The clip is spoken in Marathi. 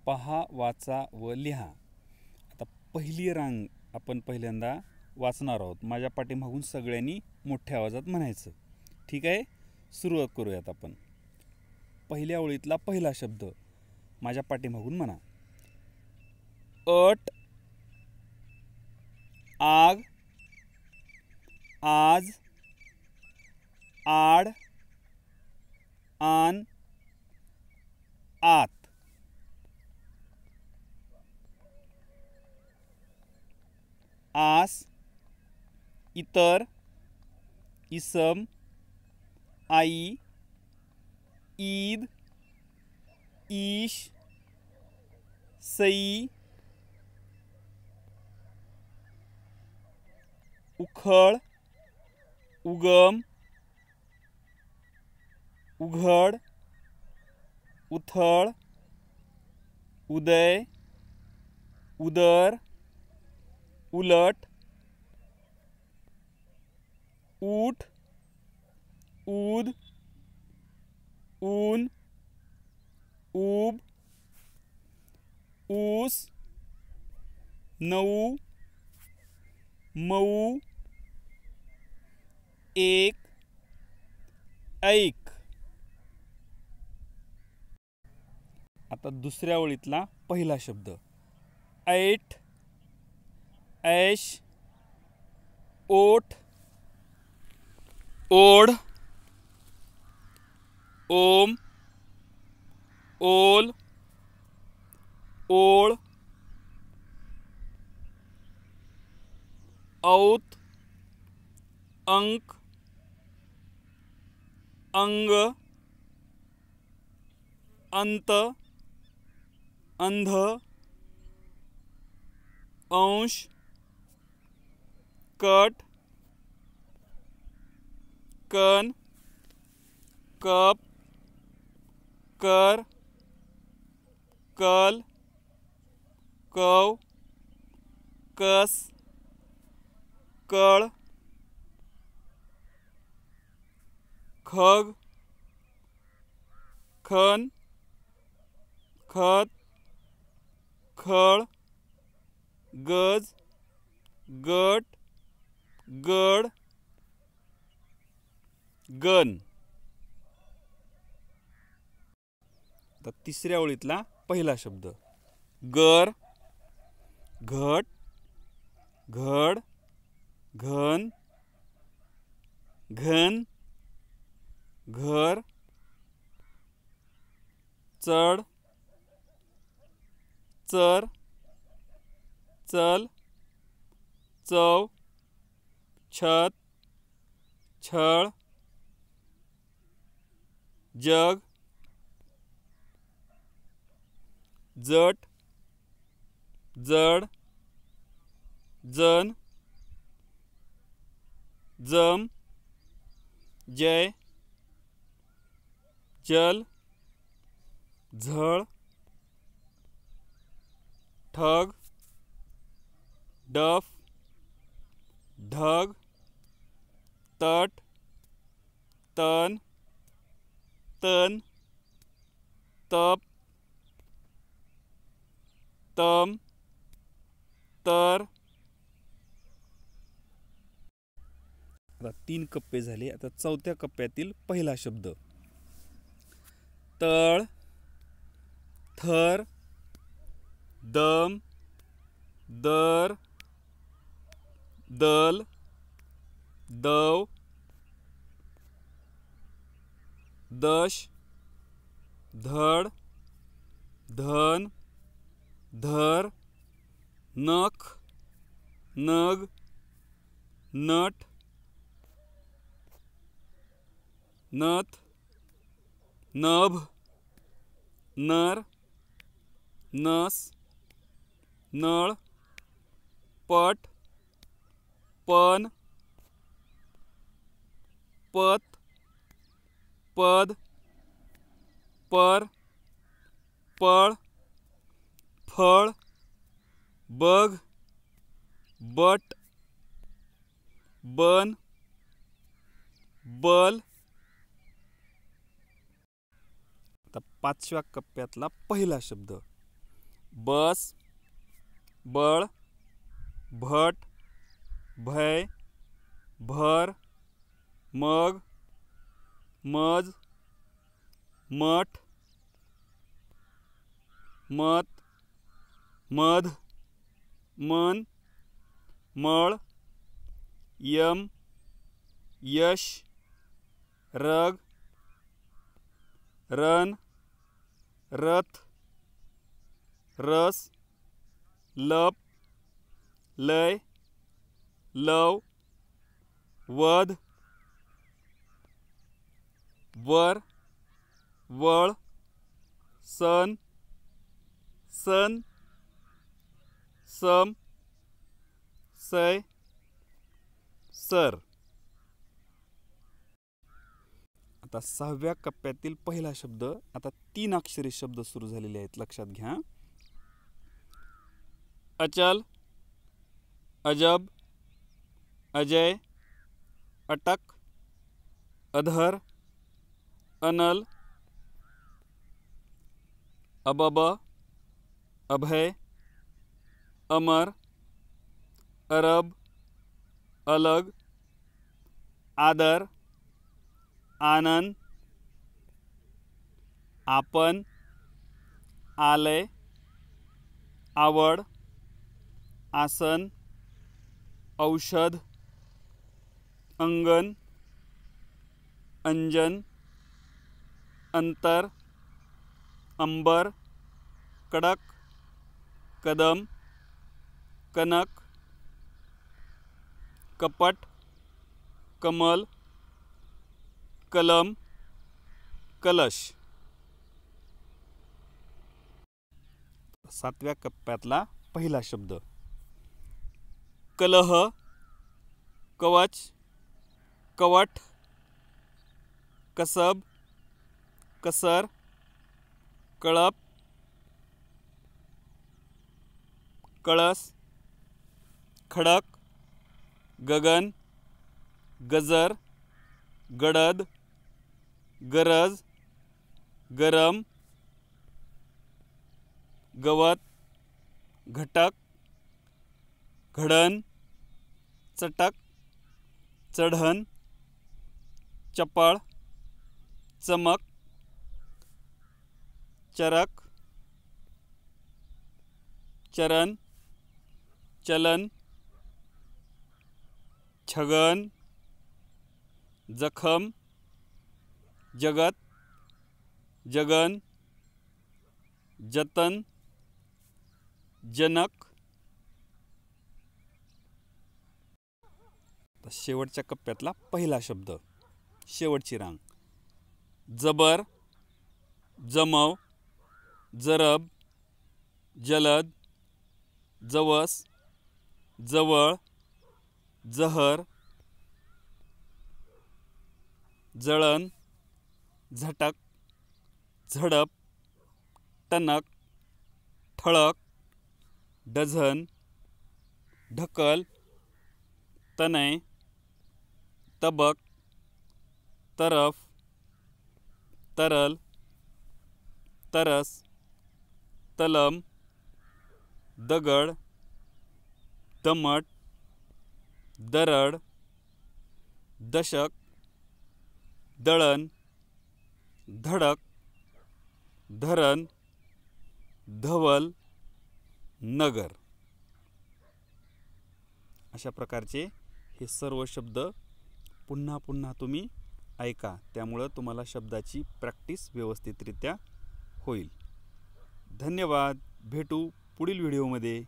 पहा, वाचा व लिहा. आता पहिली रांग आपण पहिल्यांदा वाचणार आहोत. माझ्या पाठीमागून सगळ्यांनी मोठ्या आवाजात म्हणायचं. ठीक आहे, सुरुवात करूयात आपण. पहिल्या ओळीतला पहिला शब्द माझ्या पाठीमागून म्हणा. अट, आग, आज, आड, आन, आत. आस, इतर, इसम, आई, ईद, ईश, सई, उखळ, उगम, उघड, उथळ, उदय, उदर, उलट, ऊठ, ऊद, ऊन, ऊब, ऊस, नऊ, मऊ, एक, ऐक. आता दुसऱ्या ओळीतला पहिला शब्द. ऐट, ऐश, ओठ, ओढ, ओम, ओल, ओळ, औत, अंक, अंग, अंत, अंध, अंश, कट, कण, कप, कर, कल, कव, कस, कळ, खग, खन, खत, खळ, गज, गट, गड, गण. आता तिसऱ्या ओळीतला पहिला शब्द. गर, घट, घड, घन, घन, घर, चढ, चर, चल, चव, छत, छळ, जग, जट, जड, जन, जम, जय, जल, झळ, ठग, डफ, ढग, तट, तन, तन, तप, तम, तर. आता 3 कप्पे झाले. आता चौथ्या कप्प्यातील पहिला शब्द. तळ, थर, दम, दर, दल, दव, दश, धड, धन, धर, नख, नग, नट, नथ, नभ, नर, नस, नळ, पट, पण, पत, पद, पर, पळ, फळ, बघ, बट, बन, बल. आता 5व्या कप्प्यातला पहिला शब्द. बस, बळ, भट, भय, भर, मग, मज, मठ, मत, मध, मन, मळ, यम, यश, रग, रण, रथ, रस, लप, लय, लव, वध, वर, वळ, सन, सन, सम, सय, सर. आता 6व्या कप्प्यातील पहिला शब्द. आता 3 अक्षरी शब्द सुरू झालेले आहेत, लक्षात घ्या. अचल, अजब, अजय, अटक, अधर, अनल, अबब, अभय, अमर, अरब, अलग, आदर, आनंद, आपण, आलय, आवड, आसन, औषध, अंगण, अंजन, अंतर, अंबर, कडक, कदम, कनक, कपट, कमल, कलम, कलश. 7व्या कप्प्यातला पहिला शब्द. कलह, कवच, कवट, कसब, कसर, कळप, कळस, खडक, गगन, गजर, गडद, गरज, गरम, गवत, घटक, घडण, चटक, चढण, चपळ, चमक, चरक, चरण, चलन, छगन, जखम, जगत, जगन, जतन, जनक. शेवटच्या कप्प्यातला पहिला शब्द, शेवटची रांग. जबर, जमव, जरब, जलद, जवस, जवळ, जहर, जळण, झटक, झडप, टणक, ठळक, डझन, ढकल, तनय, तबक, तरफ, तरल, तरस, तलम, दगड, दमट, दरड, दशक, दळण, धडक, धरण, धवल, नगर. अशा प्रकारचे हे सर्व शब्द पुन्हा पुन्हा तुम्ही ऐका, त्यामुळं तुम्हाला शब्दाची प्रॅक्टिस व्यवस्थितरित्या होईल. धन्यवाद. भेटू पुढील व्हिडिओमध्ये.